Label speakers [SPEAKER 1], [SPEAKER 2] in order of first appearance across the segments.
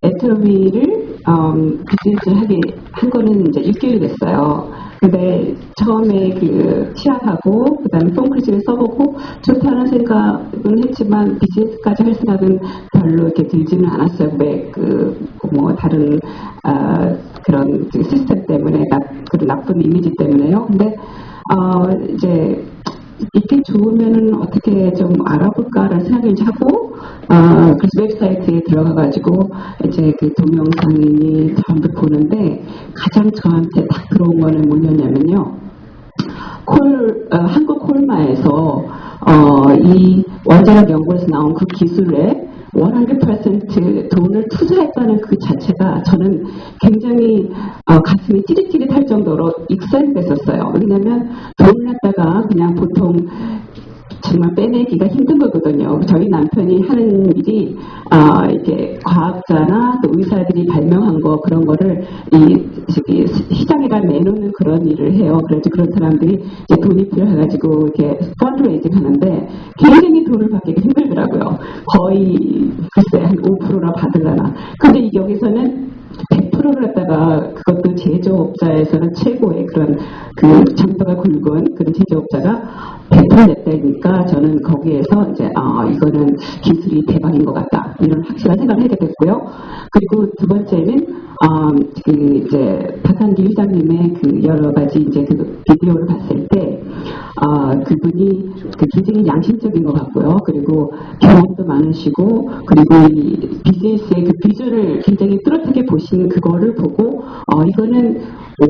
[SPEAKER 1] 애터미를 비즈니스 하게 한 거는 이제 6개월이 됐어요. 근데 처음에 그 시작하고 그다음에 폼크리즈를 써보고 좋다는 생각은 했지만 비즈니스까지 할 생각은 별로 이렇게 들지는 않았어요. 왜 뭐 다른 그런 시스템 때문에 그런 나쁜 이미지 때문에요. 근데 이제 이게 좋으면은 어떻게 좀 알아볼까라는 생각을 이제 하고, 그래서 웹사이트에 들어가가지고 이제 그 동영상이 전부 보는데 가장 저한테 딱 들어온 거는 뭐냐면요. 한국 콜마에서 이 원자력 연구에서 나온 그 기술에 100% 돈을 투자했다는 그 자체가 저는 굉장히 가슴이 찌릿찌릿할 정도로 익살됐었어요. 왜냐하면 돈을 갖다가 그냥 보통 정말 빼내기가 힘든 거거든요. 저희 남편이 하는 일이 이렇게 과학자나 또 의사들이 발명한 거 그런 거를 시장에다 내놓는 그런 일을 해요. 그래서 그런 사람들이 이제 돈이 필요해가지고 이렇게 펀드레이징 하는데 굉장히 돈을 받기가 힘들더라고요. 거의 글쎄 한 5%나 받으려나. 근데 여기서는 100%를 갖다가 그것도 제조업자에서는 최고의 그런 그 장터가 굵은 그런 제조업자가 100% 냈다니까 저는 거기에서 이제 이거는 기술이 대박인 것 같다 이런 확실한 생각을 하게 됐고요. 그리고 두 번째는 이제 박한기 회장님의 그 여러 가지 이제 그 비디오를 봤을 때 그분이 굉장히 양심적인 것 같고요. 그리고 경험도 많으시고 그리고 이 비즈니스의 그 비전을 굉장히 뚜렷하게 보신 그거를 보고 이거는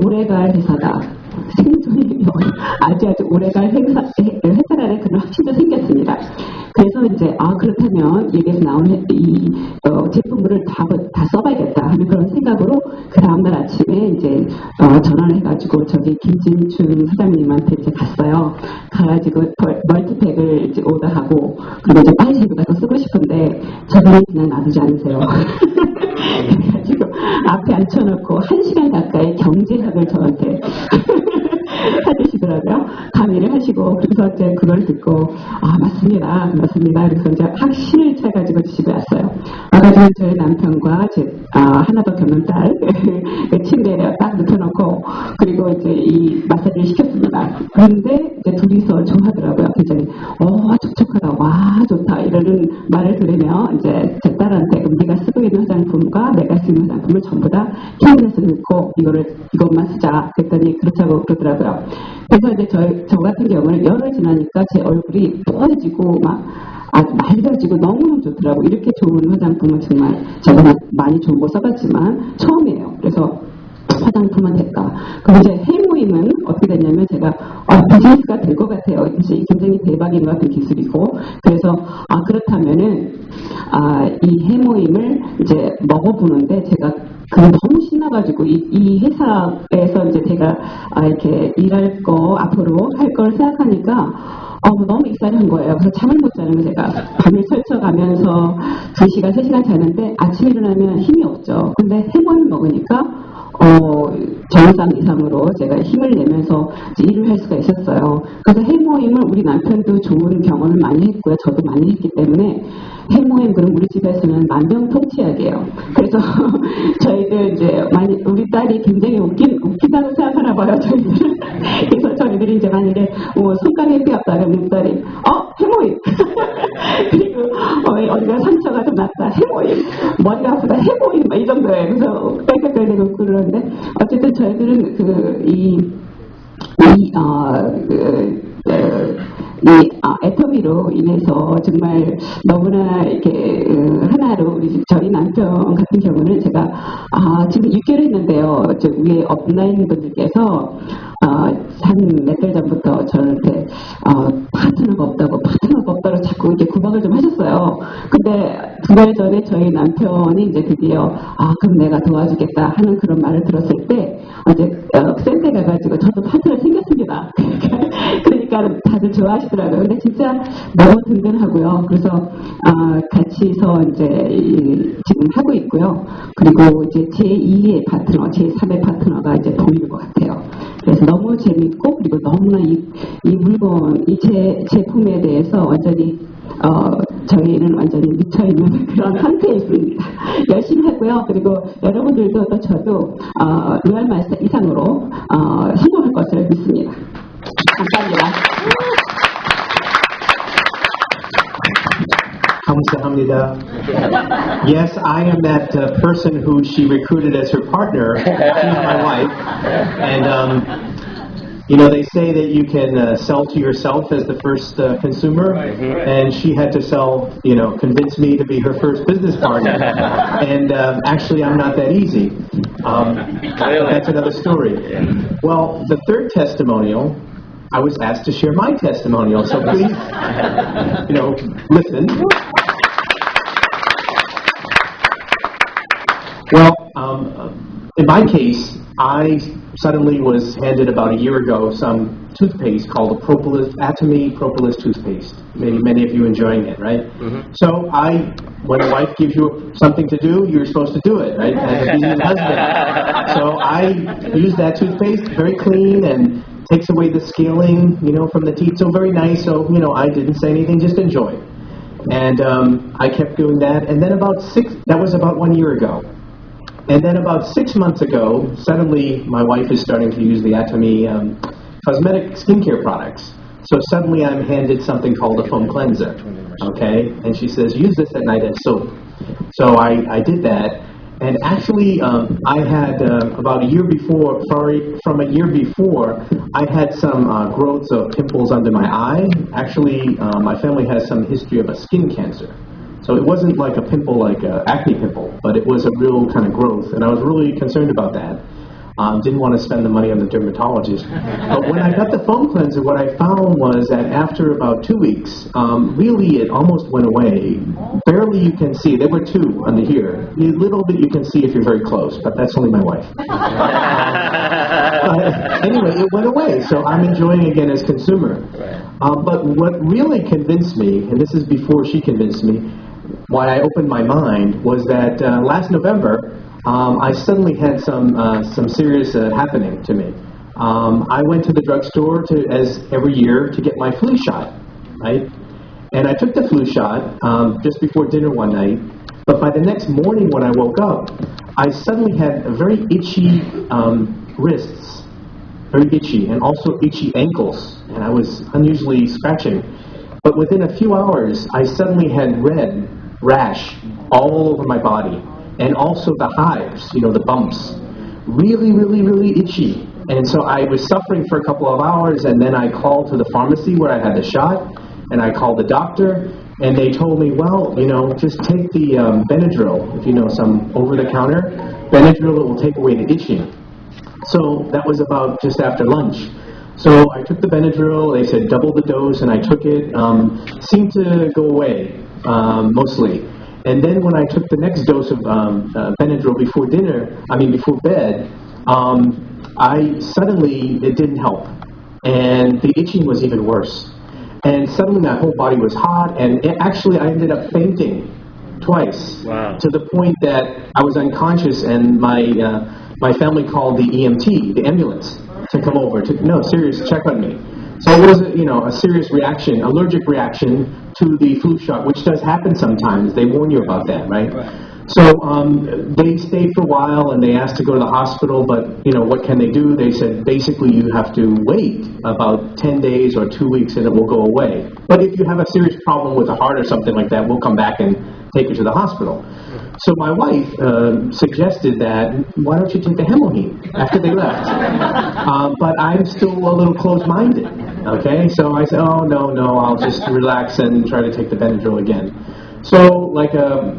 [SPEAKER 1] 오래갈 회사다. 생존이 아주 오래갈 회사라는 그런 확신도 생겼습니다. 그래서 이제 그렇다면 여기에서 나오는 이 제품들을 다 써봐야겠다 하는 그런 생각으로 그 다음날 아침에 이제 전화를 해가지고 저기 김진춘 사장님한테 이제 갔어요. 가가지고 멀티팩을 이제 오더하고 그리고 이제 빨리 제보다가 쓰고 싶은데 저분이 그냥 놔두지 않으세요. 그래가지고 앞에 앉혀놓고 1시간 가까이 경제학을 저한테 해주시더라고요. 강의를 하시고 그래서 이제 그걸 듣고 맞습니다. 그래서 이제 확신을 차가지고 집에 왔어요. 와가지고 저희 남편과 제 하나밖에 없는 딸 침대에 딱 눕혀놓고 그리고 이제 이 마사지를 시켰습니다. 그런데 이제 둘이서 좋아하더라고요. 굉장히 촉촉하다, 와 좋다 이러는 말을 들으면 이제 제 딸한테 그럼 네가 쓰고 있는 화장품과 내가 쓰는 화장품을 전부 다 캐비넷에 넣고 이것만 쓰자. 그랬더니 그렇다고 그러더라고요. 그래서 이제 저 같은 경우는 열흘 지나니까 제 얼굴이 뽀해지고 막 아주 맑아지고 너무너무 좋더라고요. 이렇게 좋은 화장품은 정말 제가 많이 좋은 거 써봤지만 처음이에요. 그래서 화장품은 됐다. 그리고 이제 해모임은 어떻게 됐냐면 제가 비즈니스가 될 것 같아요. 이제 굉장히 대박인 것 같은 기술이고 그래서 그렇다면은 이 해모임을 이제 먹어보는데 제가 너무 신나가지고 이 회사에서 이제 제가 이렇게 일할 거 앞으로 할 걸 생각하니까 너무 익살한 거예요. 그래서 잠을 못 자는 거예요. 제가 밤을 설쳐가면서 2시간, 3시간 자는데 아침에 일어나면 힘이 없죠. 근데 해모임을 먹으니까 정상 이상으로 제가 힘을 내면서 일을 할 수가 있었어요. 그래서 해모임을 우리 남편도 좋은 경험을 많이 했고요. 저도 많이 했기 때문에 해모임 그럼 우리 집에서는 만병통치약이에요. 그래서 저희들 이제 우리 딸이 굉장히 웃기다고 생각하나 봐요. 저희들은. 그래서 저희들이 이제 만약에 손가락이 삐었다 그러면 우리 딸이 해모임. 그리고 어디가 상처가 좀 났다 해모임. 머리가 아프다 해모임 이 정도예요. 그래서 빽빽거리고 그러는데 어쨌든 저희들은 이 애터미로 인해서 정말 너무나 이렇게 하나로 저희 남편 같은 경우는 제가 지금 6개월 했는데요. 저 위에 업라인 분들께서 한 몇 달 전부터 저한테 파트너가 없다고 자꾸 이렇게 구박을 좀 하셨어요. 근데 2달 전에 저희 남편이 이제 드디어 그럼 내가 도와주겠다 하는 그런 말을 들었을 때 이제 센터 가가지고 저도 파트너 생겼습니다. 그러니까 다들 좋아하시더라고요. 근데 진짜 너무 든든하고요. 그래서 같이서 이제 지금 하고 있고요. 그리고 이제 제2의 파트너, 제3의 파트너가 이제 보이는 것 같아요. 그래서 너무 재밌고 그리고 너무나 이 물건, 이 제품에 대해서 완전히 저희는 완전히 미쳐있는 그런 상태에 있습니다. 하고요. 그리고 여러분들도 또 저도 로얄마스터 이상으로 성공할 것을 믿습니다. 감사합니다.
[SPEAKER 2] 감사합니다. Yes, I am that person who she recruited as her partner. She's my wife. And, they say that you can sell to yourself as the first consumer. And she had to convince me to be her first business partner. And actually, I'm not that easy. That's another story. Well, the third testimonial, I was asked to share my testimonial. So please, listen. Well, in my case, I suddenly was handed about a year ago some toothpaste called the Atomy Propolis toothpaste. Maybe many of you enjoying it, right? Mm-hmm. So when a wife gives you something to do, you're supposed to do it, right? As a being husband. So I used that toothpaste, very clean, and takes away the scaling, from the teeth. So very nice. So, I didn't say anything, just enjoy. And I kept doing that. And then that was about 1 year ago. And then about 6 months ago, suddenly my wife is starting to use the Atomy cosmetic skincare products. So suddenly I'm handed something called a foam cleanser, okay? And she says, use this at night as soap. So I did that. And actually, I had about a year before, from a year before, I had some growths of pimples under my eye. Actually, my family has some history of a skin cancer. So it wasn't like a pimple, like an acne pimple, but it was a real kind of growth, and I was really concerned about that. Didn't want to spend the money on the dermatologist. But when I got the foam cleanser, what I found was that after about 2 weeks, really it almost went away. Barely you can see. There were two under here. A little bit you can see if you're very close, but that's only my wife. But anyway, it went away, so I'm enjoying again as consumer. But what really convinced me, and this is before she convinced me, why I opened my mind was that last November, I suddenly had some serious happening to me. I went to the drugstore as every year to get my flu shot, right? And I took the flu shot just before dinner one night. But by the next morning when I woke up, I suddenly had very itchy wrists, very itchy, and also itchy ankles. And I was unusually scratching. But within a few hours, I suddenly had red rash all over my body. And also the hives, the bumps. Really, really, really itchy. And so I was suffering for a couple of hours, and then I called to the pharmacy where I had the shot, and I called the doctor, and they told me, well, just take the Benadryl, if you know some over-the-counter. Benadryl, it will take away the itching. So that was about just after lunch. So I took the Benadryl, they said double the dose, and I took it. Seemed to go away, mostly. And then when I took the next dose of Benadryl before bed, it didn't help. And the itching was even worse. And suddenly my whole body was hot, and I ended up fainting twice. Wow. To the point that I was unconscious, and my family called the EMT, the ambulance, to come over to check on me. So it was a serious reaction, allergic reaction to the flu shot, which does happen sometimes. They warn you about that, right? So they stayed for a while, and they asked to go to the hospital, but what can they do? They said basically you have to wait about 10 days or 2 weeks, and it will go away. But if you have a serious problem with the heart or something like that, we'll come back and take you to the hospital. So my wife suggested that, why don't you take the Hemoheme after they left? But I'm still a little closed-minded, okay? So I said, oh, no, I'll just relax and try to take the Benadryl again. So like a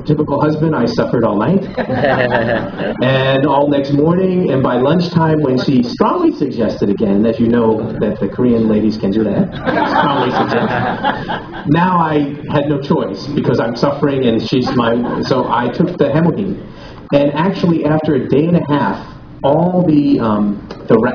[SPEAKER 2] typical husband, I suffered all night and all next morning, and by lunchtime when she strongly suggested again, as you know that the Korean ladies can do that, strongly suggested. Now I had no choice because I'm suffering and so I took the Hemoheme. And actually after a day and a half, all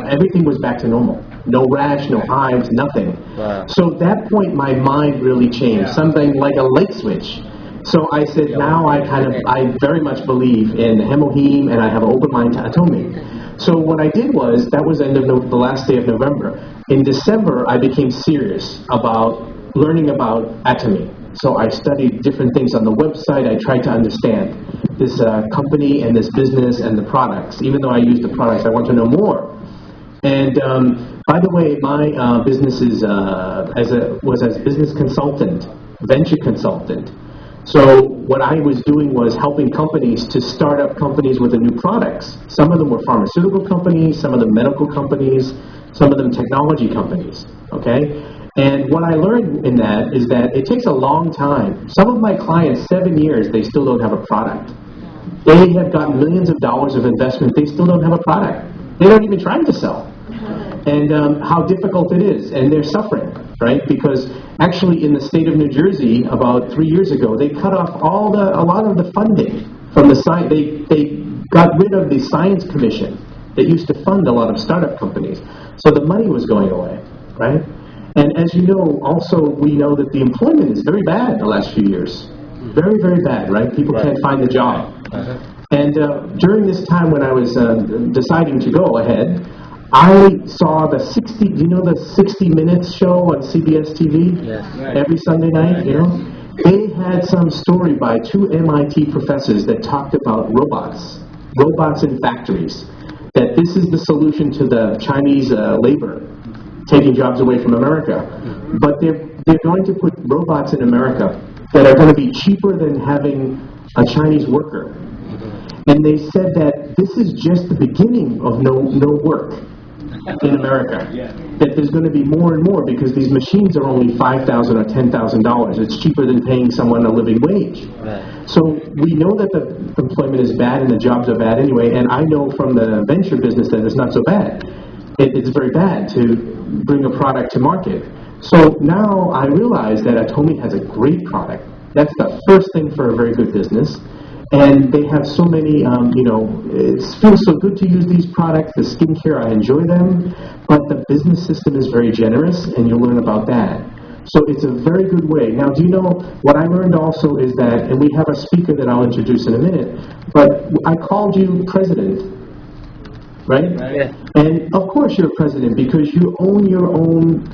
[SPEAKER 2] everything was back to normal. No rash, no hives, nothing. Wow. So at that point my mind really changed, something like a light switch. So I said, now I very much believe in Hemoheme, and I have an open mind to Atomy. So what I did was, that was the last day of November. In December, I became serious about learning about Atomy. So I studied different things on the website. I tried to understand this company and this business and the products. Even though I use the products, I want to know more. And by the way, my business is was as business consultant, venture consultant. So what I was doing was helping companies to start up companies with the new products. Some of them were pharmaceutical companies, some of them medical companies, some of them technology companies, okay? And what I learned in that is that it takes a long time. Some of my clients, 7 years, they still don't have a product. They have gotten millions of dollars of investment, they still don't have a product. They don't even try to sell. And how difficult it is, and they're suffering, right? Because actually in the state of New Jersey, about 3 years ago, they cut off a lot of the funding from the science. They got rid of the Science Commission that used to fund a lot of startup companies. So the money was going away, right? And as you know, also we know that the employment is very bad the last few years. Very, very bad, right? People can't find a job. And during this time when I was deciding to go ahead, I saw the 60 Minutes show on CBS TV? Yes. Every Sunday night, you know? They had some story by 2 MIT professors that talked about robots in factories, that this is the solution to the Chinese labor, taking jobs away from America. But they're going to put robots in America that are going to be cheaper than having a Chinese worker. And they said that this is just the beginning of no work in America. That there's going to be more and more because these machines are only $5,000 or $10,000. It's cheaper than paying someone a living wage. So we know that the employment is bad and the jobs are bad anyway, and I know from the venture business that it's not so bad. It's very bad to bring a product to market. So now I realize that Atomi has a great product. That's the first thing for a very good business. And they have so many, it feels so good to use these products. The skincare, I enjoy them. But the business system is very generous, and you'll learn about that. So it's a very good way. Now, do you know, what I learned also is that, and we have a speaker that I'll introduce in a minute, but I called you president, right? Yeah. And of course you're president because you own your own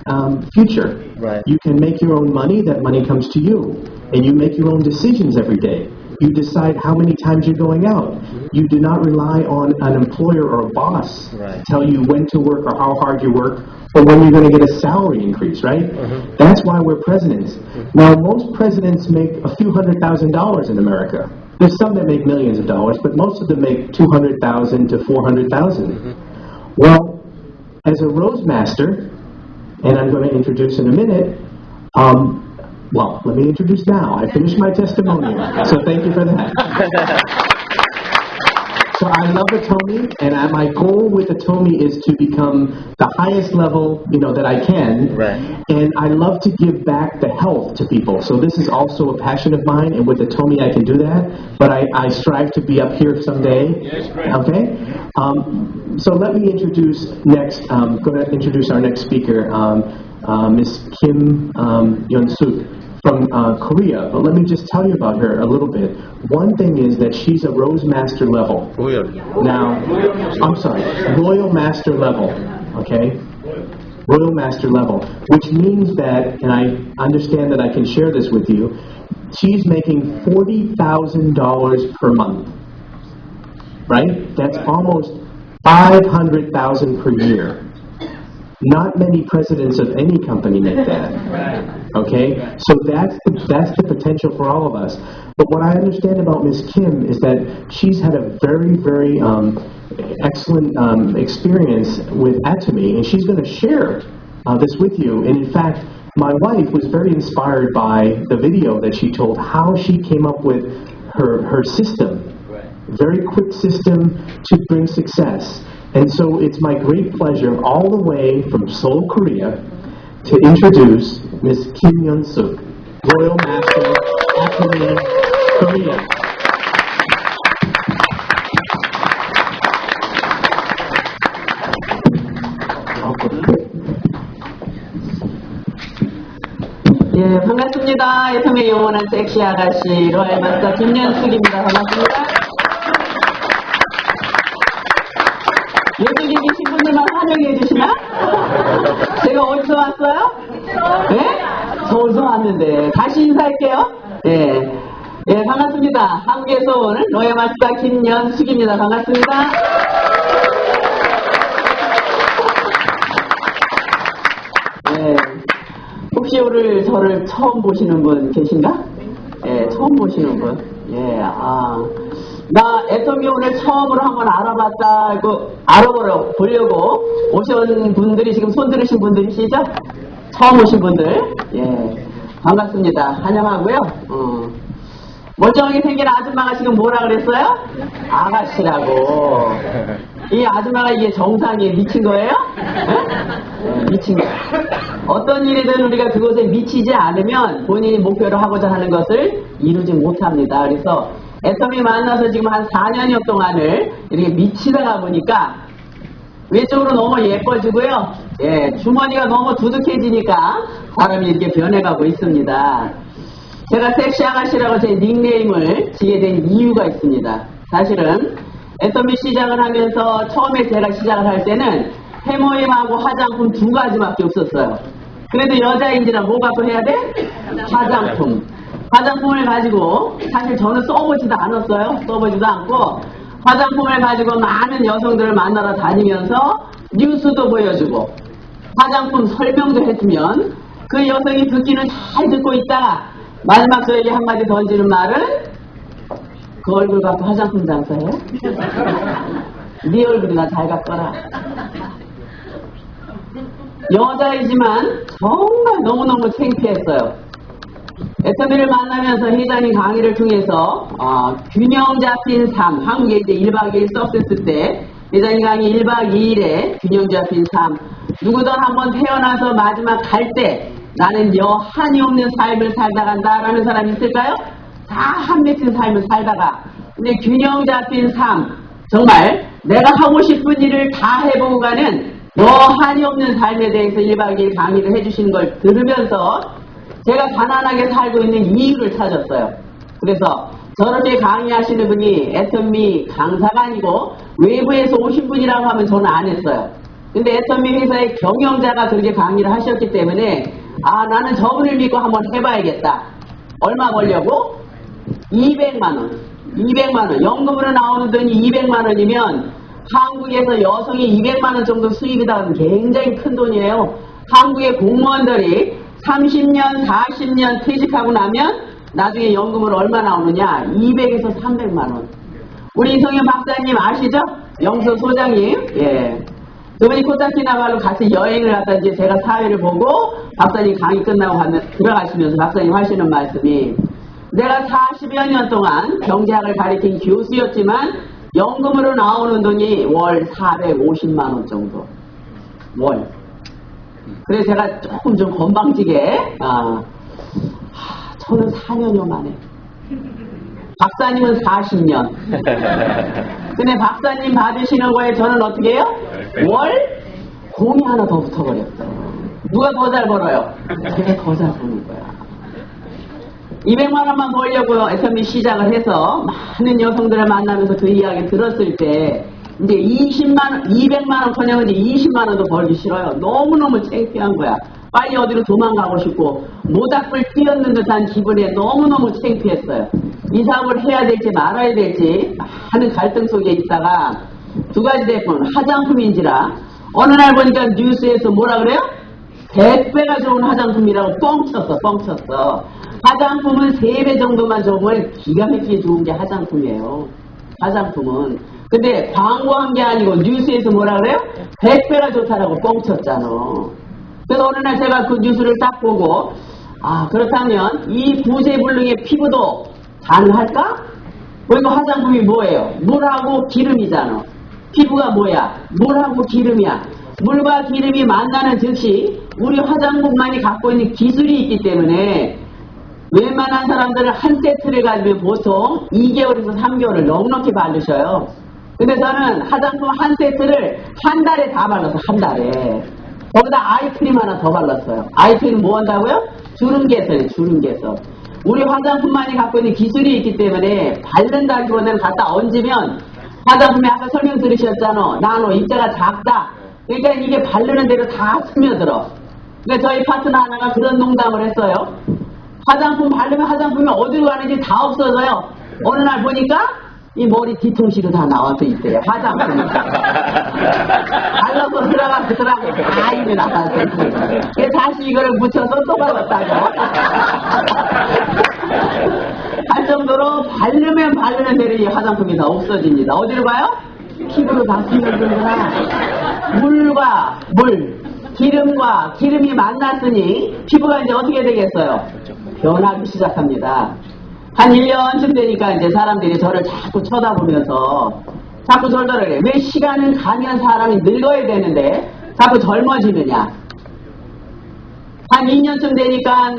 [SPEAKER 2] future. Right. You can make your own money. That money comes to you. And you make your own decisions every day. You decide how many times you're going out. You do not rely on an employer or a boss to tell you when to work or how hard you work or when you're going to get a salary increase, right? That's why we're presidents. Now, most presidents make a few $100,000 in America. There's some that make millions of dollars, but most of them make $200,000 to $400,000. Well, as a Rose Master, and I'm going to introduce in a minute, well, let me introduce now. I finished my testimonial, so thank you for that. So I love Atomi, and my goal with Atomi is to become the highest level, that I can. Right. And I love to give back the health to people. So this is also a passion of mine, and with Atomi I can do that. But I strive to be up here someday. Yes, great. Okay. So let me introduce next. I'm going to introduce our next speaker, Miss Kim Yeon-suk from Korea. But let me just tell you about her a little bit. One thing is that she's a Rose Master level. Now, I'm sorry, Royal Master level, okay? Royal Master level, which means that, and I understand that I can share this with you, she's making $40,000 per month, right? That's almost $500,000 per year. Not many presidents of any company make that. Okay, so that's the potential for all of us. But what I understand about Ms. Kim is that she's had a very, very excellent experience with Atomi, and she's going to share this with you. And in fact, my wife was very inspired by the video that she told how she came up with her system, very quick system to bring success. And so it's my great pleasure, all the way from Seoul, Korea, to introduce Ms. Kim Yeon-suk, Royal Master, Atomi, Korea.
[SPEAKER 1] 예, 반갑습니다. 애tom의 영원한 섹시 아가씨, 로얄 마스터 김연숙입니다. 반갑습니다. 여기 계신 분들만 환영해 주시나? 제가 어디서 왔어요? 네?
[SPEAKER 3] 서울서 왔는데 다시 인사할게요. 예, 예, 반갑습니다. 한국에서 온 노예 마스터 김연숙입니다. 반갑습니다. 예, 혹시 오늘 저를 처음 보시는 분 계신가? 예, 처음 보시는 분. 예, 나 애터미 오늘 처음으로 한번 알아보려고 오신 분들이 지금 손 들으신 분들이시죠? 처음 오신 분들. 예, 반갑습니다. 환영하고요. 멀쩡하게 생긴 아줌마가 지금 뭐라 그랬어요? 아가씨라고. 이 아줌마가 이게 정상이에요? 미친 거예요? 네, 미친 거예요. 어떤 일이든 우리가 그것에 미치지 않으면 본인이 목표로 하고자 하는 것을 이루지 못합니다. 그래서 애터미 만나서 지금 한 4년여 동안을 이렇게 미치다가 보니까 외적으로 너무 예뻐지고요. 예, 주머니가 너무 두둑해지니까 사람이 이렇게 변해가고 있습니다. 제가 섹시 아가씨라고 제 닉네임을 지게 된 이유가 있습니다. 사실은 애터미 시작을 하면서 처음에 제가 시작을 할 때는 해모임하고 화장품 두 가지밖에 없었어요. 그래도 여자인지라 뭐 갖고 해야 돼? 화장품. 화장품을 가지고 사실 저는 써보지도 않았어요. 써보지도 않고 화장품을 가지고 많은 여성들을 만나러 다니면서 뉴스도 보여주고 화장품 설명도 해주면 그 여성이 듣기는 잘 듣고 있다가 마지막 저에게 한마디 던지는 말은 그 얼굴 갖고 화장품 장사해? 네 얼굴이나 잘 갖거라. 여자이지만 정말 너무너무 창피했어요. 애터미를 만나면서 회장님 강의를 통해서 균형 잡힌 삶, 한국에 이제 1박 2일 서비스 때 회장님 강의 1박 2일에 균형 잡힌 삶, 누구든 한번 태어나서 마지막 갈 때 나는 여한이 없는 삶을 살다 간다라는 사람이 있을까요? 다 한 맺힌 삶을 살다가 근데 균형 잡힌 삶, 정말 내가 하고 싶은 일을 다 해보고 가는 여한이 없는 삶에 대해서 1박 2일 강의를 해주시는 걸 들으면서 제가 가난하게 살고 있는 이유를 찾았어요. 그래서 저렇게 강의하시는 분이 애터미 강사가 아니고 외부에서 오신 분이라고 하면 저는 안 했어요. 근데 애터미 회사의 경영자가 그렇게 강의를 하셨기 때문에 나는 저분을 믿고 한번 해봐야겠다. 얼마 벌려고? 200만원. 200만원. 연금으로 나오는 돈이 200만원이면 한국에서 여성이 200만원 정도 수입이다 하면 굉장히 큰 돈이에요. 한국의 공무원들이 30년, 40년 퇴직하고 나면 나중에 연금으로 얼마 나오느냐? 200에서 300만원. 우리 이성현 박사님 아시죠? 영서 소장님. 예. 저번에 코타키나발루 같이 여행을 갔다 이제 제가 사회를 보고 박사님 강의 끝나고 들어가시면서 박사님 하시는 말씀이 내가 40여 년 동안 경제학을 가르친 교수였지만 연금으로 나오는 돈이 월 450만원 정도. 월. 그래서 제가 조금 좀 건방지게 저는 4년여 만에 박사님은 40년 근데 박사님 받으시는 거에 저는 어떻게 해요? 월 공이 하나 더 붙어버렸어요. 누가 더 잘 벌어요? 제가 더 잘 버는 거야. 200만원만 벌려고 애터미 시작을 해서 많은 여성들을 만나면서 그 이야기 들었을 때 이제 200만원 커녕 이제 20만원도 벌기 싫어요. 너무너무 창피한 거야. 빨리 어디로 도망가고 싶고 모닥불 띄었는 듯한 기분에 너무너무 창피했어요. 이 사업을 해야 될지 말아야 될지 많은 갈등 속에 있다가 두 가지 대본 화장품인지라 어느 날 보니까 뉴스에서 뭐라 그래요? 100배가 좋은 화장품이라고 뻥쳤어. 화장품은 3배 정도만 좋으면 기가 막히게 좋은 게 화장품이에요. 화장품은. 근데 광고한 게 아니고 뉴스에서 뭐라 그래요? 100배가 좋다라고 뻥쳤잖아. 그래서 어느 날 제가 그 뉴스를 딱 보고 그렇다면 이 구제불능의 피부도 가능할까? 이거 화장품이 뭐예요? 물하고 기름이잖아. 피부가 뭐야? 물하고 기름이야. 물과 기름이 만나는 즉시 우리 화장품만이 갖고 있는 기술이 있기 때문에 웬만한 사람들은 한 세트를 가지면 보통 2개월에서 3개월을 넉넉히 바르셔요. 근데 저는 화장품 한 세트를 한 달에 다 발랐어. 한 달에. 거기다 아이크림 하나 더 발랐어요. 아이크림 뭐 한다고요? 주름 개선이에요. 주름 개선. 우리 화장품만이 갖고 있는 기술이 있기 때문에 바른다기보다는 갖다 얹으면 화장품이 아까 설명 들으셨잖아. 나노 입자가 작다. 그러니까 이게 바르는 대로 다 스며들어. 그러니까 저희 파트너 하나가 그런 농담을 했어요. 화장품 바르면 화장품이 어디로 가는지 다 없어져요. 어느 날 보니까 이 머리 뒤통수로 다 나와서 있대요. 화장품이. 발라서 들어가더라고. 다 입에 나가서 있어요. 그래서 다시 이거를 묻혀서 또 발랐다고. 할 정도로 바르면 바르는 대로 이 화장품이 다 없어집니다. 어디로 가요? 피부로 다 스며들구나. 물과 물, 기름과 기름이 만났으니 피부가 이제 어떻게 되겠어요? 변하기 시작합니다. 한 1년쯤 되니까 이제 사람들이 저를 자꾸 쳐다보면서 자꾸 저러더라고요. 왜 시간은 가면 사람이 늙어야 되는데 자꾸 젊어지느냐. 한 2년쯤 되니까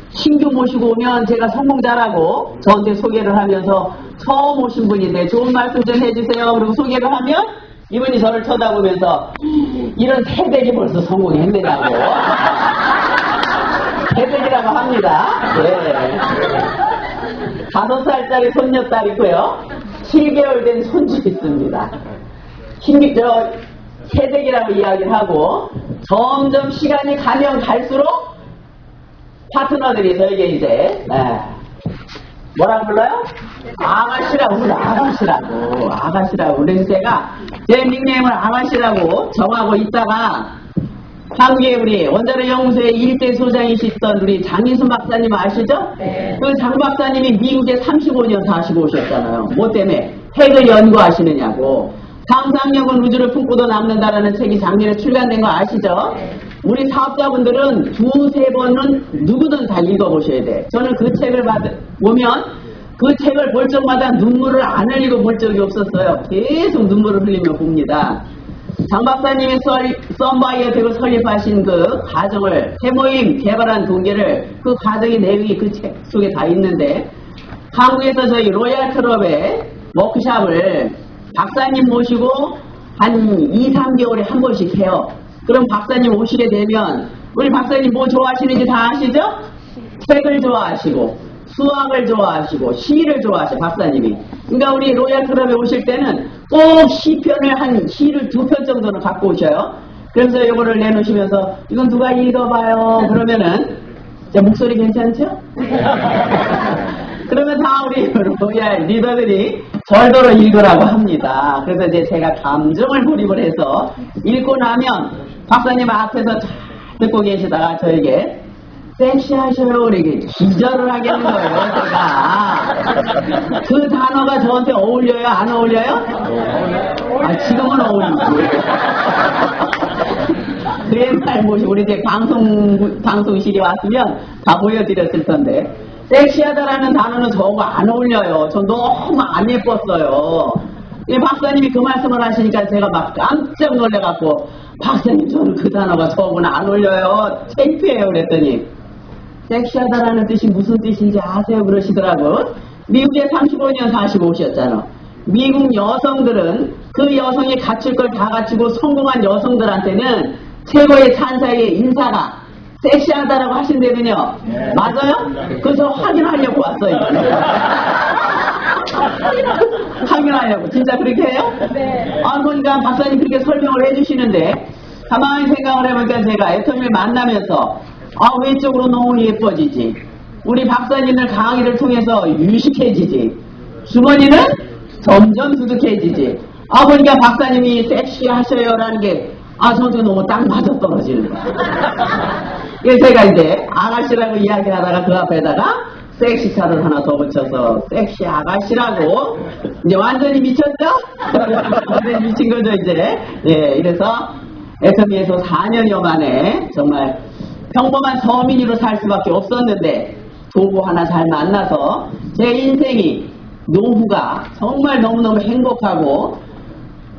[SPEAKER 3] 신규 모시고 오면 제가 성공자라고 저한테 소개를 하면서 처음 오신 분인데 좋은 말씀 좀 해주세요. 그리고 소개를 하면 이분이 저를 쳐다보면서 이런 새댁이 벌써 성공했느냐고. 새댁이라고 합니다. 네. 5살짜리 손녀딸이고요. 7개월 된 손주 있습니다. 새댁이라고 이야기를 하고 점점 시간이 가면 갈수록 파트너들이 저에게 이제 뭐라고 불러요? 아가씨라고 불러. 아가씨라고. 그래서 제가 제 닉네임을 아가씨라고 정하고 있다가 한국에 우리 원자력 연구소의 1대 소장이시던 우리 장인순 박사님 아시죠? 네. 그 장 박사님이 미국에 35년 사시고 오셨잖아요. 뭐 때문에? 핵을 연구하시느냐고. 상상력은 우주를 품고도 남는다라는 책이 작년에 출간된 거 아시죠? 네. 우리 사업자분들은 2-3번은 누구든 다 읽어보셔야 돼. 저는 그 책을 보면 그 책을 볼 적마다 눈물을 안 흘리고 볼 적이 없었어요. 계속 눈물을 흘리며 봅니다. 장 박사님이 썬바이오텍을 설립하신 그 과정을 해모임 개발한 동기를 그 과정의 내용이 그 책 속에 다 있는데 한국에서 저희 로얄 클럽에 워크샵을 박사님 모시고 한 2-3개월에 한 번씩 해요. 그럼 박사님 오시게 되면 우리 박사님 뭐 좋아하시는지 다 아시죠? 책을 좋아하시고 수학을 좋아하시고 시를 좋아하셔 박사님이. 그러니까 우리 로얄 클럽에 오실 때는 꼭 시편을 한 시를 2편 정도는 갖고 오셔요. 그래서 이거를 내놓으시면서 이건 누가 읽어봐요. 그러면은 목소리 괜찮죠? 그러면 다 우리 로얄 리더들이 절도로 읽으라고 합니다. 그래서 이제 제가 감정을 몰입을 해서 읽고 나면 박사님 앞에서 잘 듣고 계시다가 저에게 섹시하셔요. 이렇게 기절을 하게 하는 거예요, 제가. 그 단어가 저한테 어울려요? 안 어울려요? 지금은 어울리지. 그 옛날 모시 우리 이제 방송실이 왔으면 다 보여드렸을 텐데. 섹시하다라는 단어는 저거 안 어울려요. 저 너무 안 예뻤어요. 박사님이 그 말씀을 하시니까 제가 막 깜짝 놀래갖고 박사님 저는 그 단어가 저거는 안 어울려요. 창피해요. 그랬더니 섹시하다라는 뜻이 무슨 뜻인지 아세요? 그러시더라고. 미국에 35년 사시고 오셨잖아. 미국 여성들은 그 여성이 갖출 걸 다 갖추고 성공한 여성들한테는 최고의 찬사의 인사가 섹시하다라고 하신다면요. 네. 맞아요? 그래서 확인하려고 왔어요. 확인하려고. 진짜 그렇게 해요? 네. 그러니까 박사님 그렇게 설명을 해주시는데 가만히 생각을 해보니까 제가 애터미를 만나면서 외적으로 너무 예뻐지지. 우리 박사님들 강의를 통해서 유식해지지. 주머니는 점점 두둑해지지. 보니까 박사님이 섹시하셔요라는 게 저한테 너무 딱 맞아떨어지는 거야. 그래서 제가 이제 아가씨라고 이야기하다가 그 앞에다가 섹시차를 하나 더 붙여서 섹시 아가씨라고 이제 완전히 미쳤죠? 완전히 미친 거죠 이제. 예, 이래서 애터미에서 4년여 만에 정말 평범한 서민으로 살 수밖에 없었는데 도구 하나 잘 만나서 제 인생이 노후가 정말 너무너무 행복하고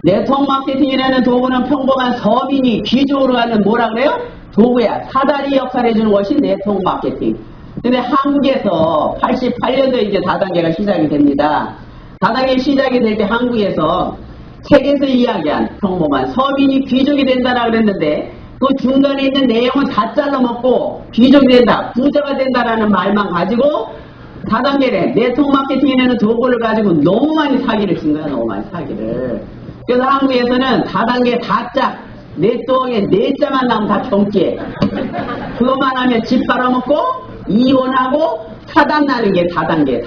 [SPEAKER 3] 네트워크 마케팅이라는 도구는 평범한 서민이 귀족으로 가는 뭐라 그래요? 도구야. 사다리 역할을 해주는 것이 네트워크 마케팅. 근데 한국에서 88년도에 이제 다단계가 시작이 됩니다. 다단계 시작이 될 때 한국에서 책에서 이야기한 평범한 서민이 귀족이 된다라고 그랬는데 그 중간에 있는 내용은 다 잘라먹고 귀족이 된다, 부자가 된다라는 말만 가지고 다단계래 네트워크 마케팅이라는 도구를 가지고 너무 많이 사기를 친 거야. 너무 많이 사기를. 그래서 한국에서는 다단계 다짝 내 똥에 네 자만 나오면 다 경기해. 그것만 하면 집 빨아먹고 이혼하고 타단 나는 게 다단계.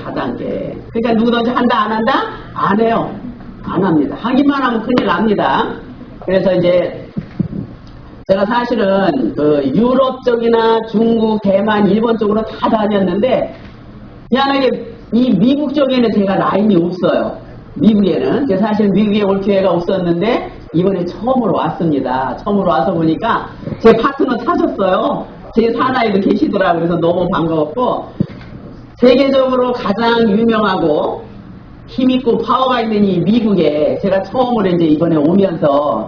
[SPEAKER 3] 그러니까 누구든지 한다 안 한다? 안 해요. 안 합니다. 하기만 하면 큰일 납니다. 그래서 이제 제가 사실은 그 유럽 쪽이나 중국, 대만, 일본 쪽으로 다 다녔는데 희한하게 이 미국 쪽에는 제가 라인이 없어요. 미국에는. 사실 미국에 올 기회가 없었는데 이번에 처음으로 왔습니다. 처음으로 와서 보니까 제 파트너 찾았어요. 제 사나이도 계시더라고요. 그래서 너무 반가웠고 세계적으로 가장 유명하고 힘있고 파워가 있는 이 미국에 제가 처음으로 이제 이번에 오면서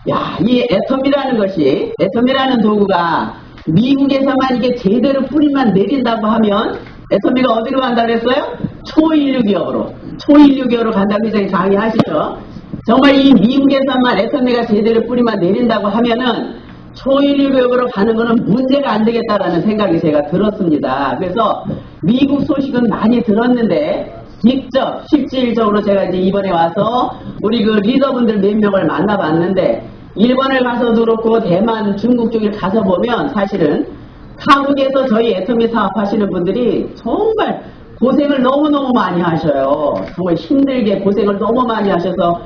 [SPEAKER 3] 야, 이 애텀이라는 것이, 애텀이라는 도구가 미국에서만 이게 제대로 뿌리만 내린다고 하면 애텀이가 어디로 간다고 그랬어요? 초인류 기업으로. 초인류 기업으로 간다고 굉장히 강의하시죠. 정말 이 미국에서만 애텀이가 제대로 뿌리만 내린다고 하면은 초인류 기업으로 가는 거는 문제가 안 되겠다라는 생각이 제가 들었습니다. 그래서 미국 소식은 많이 들었는데 직접 실질적으로 제가 이제 이번에 와서 우리 그 리더분들 몇 명을 만나봤는데 일본을 가서도 그렇고 대만, 중국 쪽에 가서 보면 사실은 한국에서 저희 애터미 사업하시는 분들이 정말 고생을 너무너무 많이 하셔요. 정말 힘들게 고생을 너무 많이 하셔서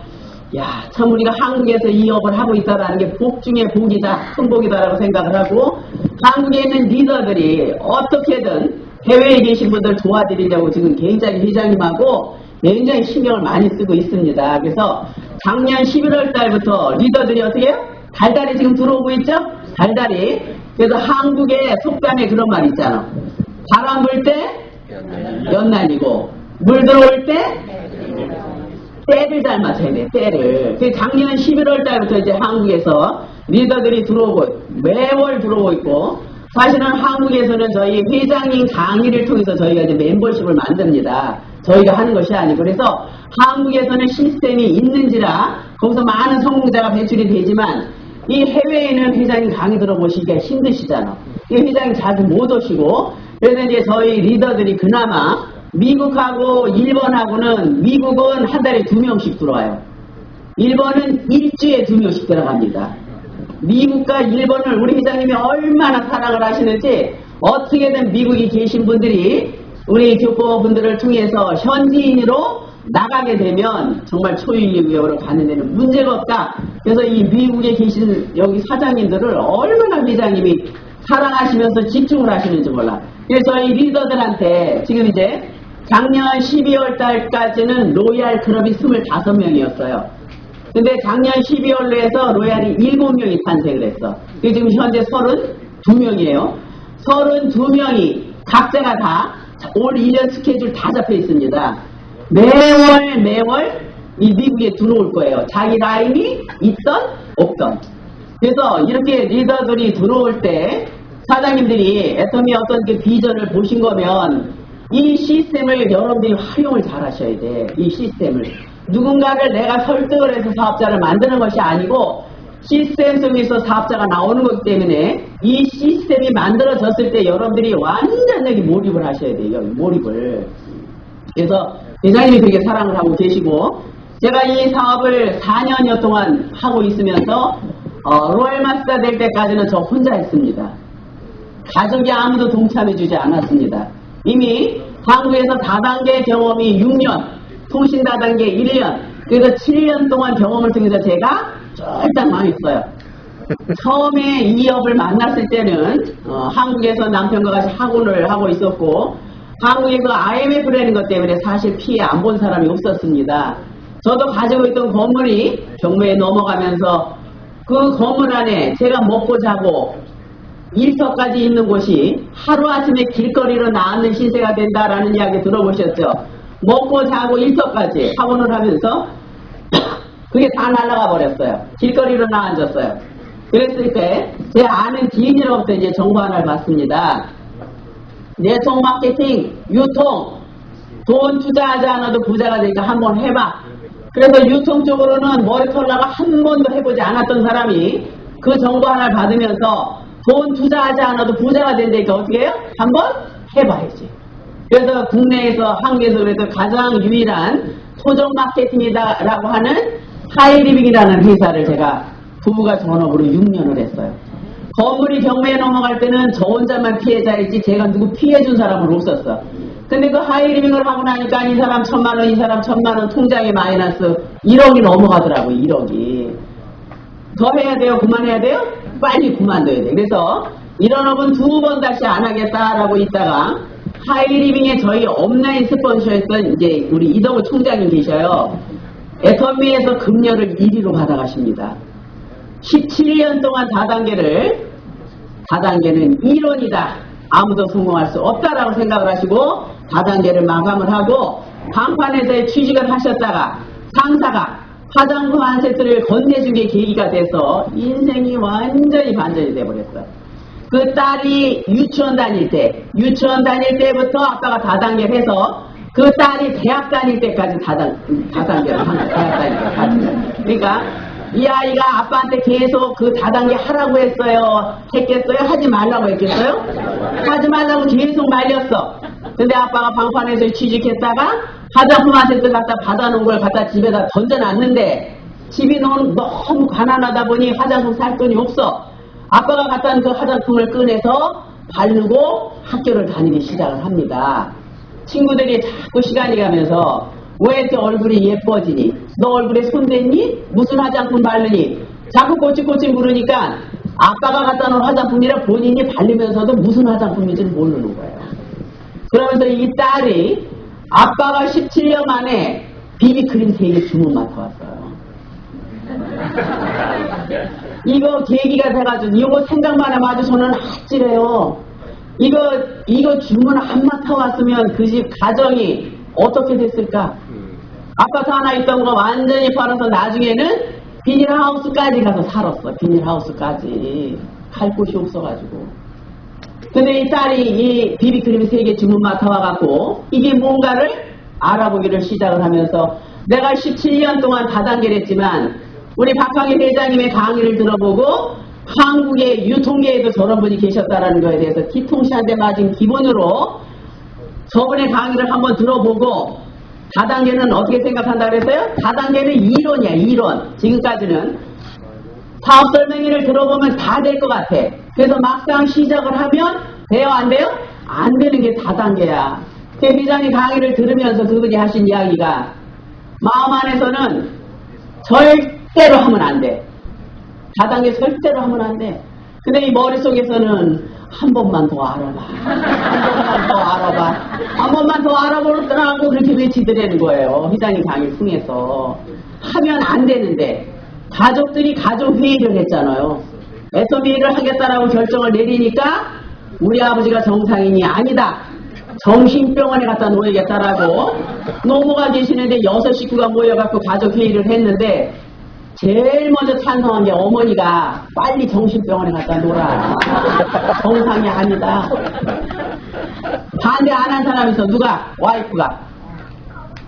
[SPEAKER 3] 야, 참 우리가 한국에서 이 업을 하고 있다라는 게 복 중에 복이다, 큰 복이다라고 생각을 하고 한국에 있는 리더들이 어떻게든 해외에 계신 분들 도와드리려고 지금 굉장히 회장님하고 굉장히 신경을 많이 쓰고 있습니다. 그래서 작년 11월 달부터 리더들이 어떻게 해요? 달달이 지금 들어오고 있죠? 달달이. 그래서 한국의 속담에 그런 말 있잖아. 바람 불 때 연날리고 물 들어올 때 때를 잘 맞춰야 돼, 때를. 작년 11월 달부터 이제 한국에서 리더들이 들어오고 매월 들어오고 있고 사실은 한국에서는 저희 회장님 강의를 통해서 저희가 이제 멤버십을 만듭니다. 저희가 하는 것이 아니고 그래서 한국에서는 시스템이 있는지라 거기서 많은 성공자가 배출이 되지만 이 해외에는 회장님 강의 들어보시기가 힘드시잖아. 이 회장님 자주 못 오시고 그래서 이제 저희 리더들이 그나마 미국하고 일본하고는 미국은 한 달에 2명씩 들어와요. 일본은 일주에 2명씩 들어갑니다. 미국과 일본을 우리 회장님이 얼마나 사랑을 하시는지 어떻게든 미국에 계신 분들이 우리 교포분들을 통해서 현지인으로 나가게 되면 정말 초일류기업으로 가는 데는 문제가 없다. 그래서 이 미국에 계신 여기 사장님들을 얼마나 회장님이 사랑하시면서 집중을 하시는지 몰라. 그래서 저희 리더들한테 지금 이제 작년 12월 달까지는 로얄 클럽이 25명이었어요. 근데 작년 12월로 해서 로얄이 7명이 탄생을 했어. 그게 지금 현재 32명이에요. 32명이 각자가 다 올 1년 스케줄 다 잡혀 있습니다. 매월 이 미국에 들어올 거예요. 자기 라인이 있던 없던. 그래서 이렇게 리더들이 들어올 때 사장님들이 애터미 어떤 그 비전을 보신 거면 이 시스템을 여러분들이 활용을 잘 하셔야 돼. 이 시스템을. 누군가를 내가 설득을 해서 사업자를 만드는 것이 아니고 시스템 속에서 사업자가 나오는 거기 때문에 이 시스템이 만들어졌을 때 여러분들이 완전하게 몰입을 하셔야 돼요. 몰입을. 그래서 회장님이 되게 사랑을 하고 계시고 제가 이 사업을 4년여 동안 하고 있으면서 로얄 마스터 될 때까지는 저 혼자 했습니다. 가족이 아무도 동참해 주지 않았습니다. 이미 한국에서 다단계 경험이 6년, 통신 다단계 1년, 그래서 7년 동안 경험을 통해서 제가 쫄딱 망했어요. 처음에 이 업을 만났을 때는 한국에서 남편과 같이 학원을 하고 있었고 한국에서 IMF라는 것 때문에 사실 피해 안 본 사람이 없었습니다. 저도 가지고 있던 건물이 경매에 넘어가면서 그 건물 안에 제가 먹고 자고 일터까지 있는 곳이 하루아침에 길거리로 나앉는 신세가 된다라는 이야기 들어보셨죠? 먹고 자고 일터까지 학원을 하면서 그게 다 날아가 버렸어요. 길거리로 나앉았어요. 그랬을 때 제 아는 지인으로부터 이제 정보 하나를 받습니다. 내통 마케팅, 유통, 돈 투자하지 않아도 부자가 되니까 한번 해봐. 그래서 유통 쪽으로는 머리 털라고 한 번도 해보지 않았던 사람이 그 정보 하나를 받으면서 돈 투자하지 않아도 부자가 된다니까 어떻게 해요? 한번 해봐야지. 그래서 국내에서 한국에서 그래도 가장 유일한 토종 마케팅이다라고 하는 하이리빙이라는 회사를 제가 부부가 전업으로 6년을 했어요. 건물이 경매에 넘어갈 때는 저 혼자만 피해자이지 제가 누구 피해준 사람은 없었어. 근데 그 하이리빙을 하고 나니까 이 사람 1,000만 원, 이 사람 1,000만 원 통장에 마이너스 1억이 넘어가더라고요. 1억이. 더 해야 돼요? 그만해야 돼요? 빨리 그만둬야 돼. 그래서 이런 업은 2번 다시 안 하겠다라고 있다가 하이리빙에 저희 업라인 스폰서였던 이제 우리 이동우 총장님 계셔요. 애터미에서 금년을 1위로 받아가십니다. 17년 동안 다단계는 1원이다. 아무도 성공할 수 없다라고 생각을 하시고 다단계를 마감을 하고 방판에서의 취직을 하셨다가 상사가 화장품 한 세트를 건네준 게 계기가 돼서 인생이 완전히 반전이 돼버렸어요. 그 딸이 유치원 다닐 때부터 아빠가 다단계를 해서 그 딸이 대학 다닐 때까지 다단계를 한 거예요. 대학 다닐 때까지. 그러니까 이 아이가 아빠한테 계속 그 다단계 하라고 했겠어요? 하지 말라고 했겠어요? 하지 말라고 계속 말렸어. 근데 아빠가 방판에서 취직했다가 화장품 한 세트 갖다 받아놓은 걸 갖다 집에다 던져놨는데 집이 너무 가난하다 보니 화장품 살 돈이 없어. 아빠가 갖다 놓은 그 화장품을 꺼내서 바르고 학교를 다니기 시작을 합니다. 친구들이 자꾸 시간이 가면서 왜 이렇게 얼굴이 예뻐지니? 너 얼굴에 손댔니? 무슨 화장품 바르니? 자꾸 꼬치꼬치 물으니까 아빠가 갖다 놓은 화장품이라 본인이 바르면서도 무슨 화장품인지 모르는 거예요. 그러면서 이 딸이 아빠가 17년 만에 비비크림 3개 주문 맡아왔어요. 이거 계기가 돼가지고 이거 생각만 하면 아주 저는 아찔해요. 이거 주문 안 맡아왔으면 그 집 가정이 어떻게 됐을까? 아파트 하나 있던 거 완전히 팔아서 나중에는 비닐하우스까지 가서 살았어. 비닐하우스까지 갈 곳이 없어가지고. 근데 이 딸이 이 비비크림 3개 주문 맡아와갖고 이게 뭔가를 알아보기를 시작을 하면서 내가 17년 동안 다단계를 했지만 우리 박항일 회장님의 강의를 들어보고 한국의 유통계에도 저런 분이 계셨다는 거에 대해서 뒤통수한테 맞은 기분으로 저번에 강의를 한번 들어보고 다단계는 어떻게 생각한다 그랬어요? 다단계는 이론이야, 이론. 지금까지는 사업 설명회를 들어보면 다 될 것 같아. 그래서 막상 시작을 하면 돼요, 안 돼요? 안 되는 게 다단계야. 그 회장님 강의를 들으면서 그분이 하신 이야기가 마음 안에서는 절대로 하면 안 돼. 다단계 절대로 하면 안 돼. 근데 이 머릿속에서는 한 번만 더 알아봐. 한 번만 더 알아보더라고 그렇게 외치더라는 거예요. 회장님 강의 통해서. 하면 안 되는데 가족들이 가족회의를 했잖아요. 애터미를 하겠다라고 결정을 내리니까 우리 아버지가 정상인이 아니다. 정신병원에 갖다 놓여야겠다라고 노모가 계시는데 6 식구가 모여갖고 가족회의를 했는데 제일 먼저 찬성한 게 어머니가 빨리 정신병원에 갖다 놓으라. 정상이 아니다. 반대 안 한 사람이 있어. 누가? 와이프가.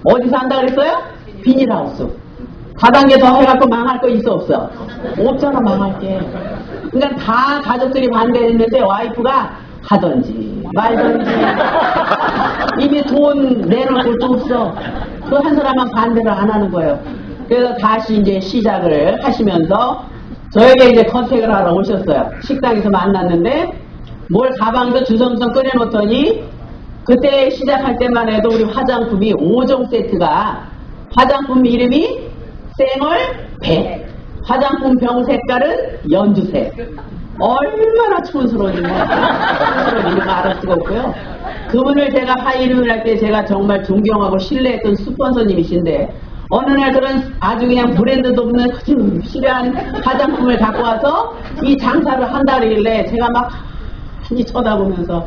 [SPEAKER 3] 어디서 한다 그랬어요? 비닐하우스. 다단계 더 해갖고 망할 거 있어 없어? 없잖아 망할 게. 그러니까 다 가족들이 반대했는데 와이프가 하던지 말던지 이미 돈 내놓을 것도 없어. 그 한 사람만 반대를 안 하는 거예요. 그래서 다시 이제 시작을 하시면서 저에게 이제 컨택을 하러 오셨어요. 식당에서 만났는데 뭘 가방도 주섬주섬 꺼내놓더니 그때 시작할 때만 해도 우리 화장품이 5종 세트가 화장품 이름이 쌩얼 100 화장품 병 색깔은 연두색. 얼마나 촌스러운지 이름 알을 수가 없고요. 그분을 제가 하이리빙을 할 때 제가 정말 존경하고 신뢰했던 스폰서님이신데 어느 날 그런 아주 그냥 브랜드도 없는 그냥 실한 화장품을 갖고 와서 이 장사를 한다 그러길래 제가 막 많이 쳐다보면서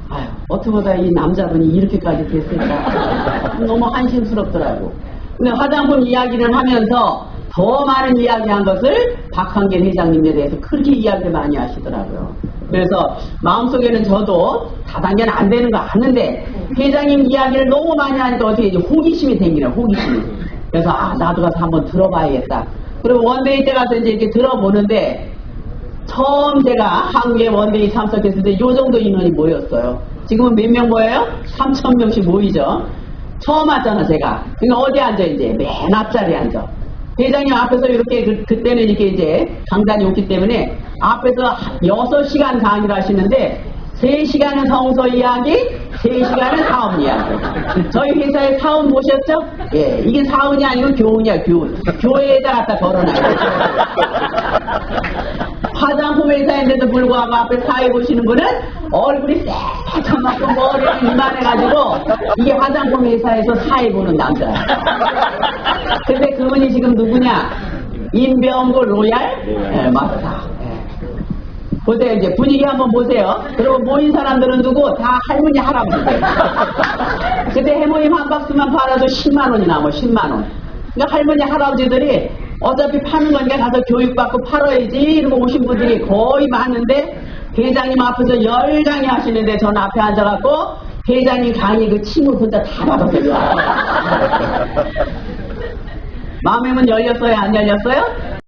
[SPEAKER 3] 아유 어떻게 보다 이 남자분이 이렇게까지 됐을까 너무 한심스럽더라고. 근데 화장품 이야기를 하면서 더 많은 이야기한 것을 박한길 회장님에 대해서 그렇게 이야기를 많이 하시더라고요. 그래서 마음속에는 저도 다단계는 안 되는 거 아는데 회장님 이야기를 너무 많이 하니까 어떻게 이제 호기심이 생기네. 호기심이. 그래서 나도 가서 한번 들어봐야겠다. 그리고 원데이 때 가서 이제 이렇게 들어보는데 처음 제가 한국에 원데이 참석했을 때 요 정도 인원이 모였어요. 지금은 몇 명 모여요? 3,000명씩 모이죠. 처음 왔잖아 제가. 그러니까 어디 앉아 이제 맨 앞자리에 앉아. 회장님 앞에서 이렇게 그때는 이렇게 이제 강단이 없기 때문에 앞에서 6시간 강의를 하시는데 3시간은 성서 이야기, 3시간은 사업 이야기. 저희 회사에 사원 보셨죠? 예, 이게 사원이 아니고 교훈이야, 교훈. 교회에다 갖다 걸어놔요. 화장품 회사인데도 불구하고 앞에 사회 보시는 분은 얼굴이 새까맣고 머리가 이만해가지고 이게 화장품 회사에서 사회 보는 남자야. 근데 그분이 지금 누구냐? 임병구 로얄 예, 마스터. 보세요. 이제 분위기 한번 보세요. 그리고 모인 사람들은 누구? 다 할머니, 할아버지들. 그때 해모임 한 박스만 팔아도 10만 원이 나와, 10만 원. 그러니까 할머니, 할아버지들이 어차피 파는 거니까 가서 교육받고 팔아야지 이러고 오신 분들이 거의 많은데 회장님 앞에서 열강의 하시는데 전 앞에 앉아갖고 회장님 강의 그 침을 혼자 다 받았어요. 마음의 문 열렸어요? 안 열렸어요?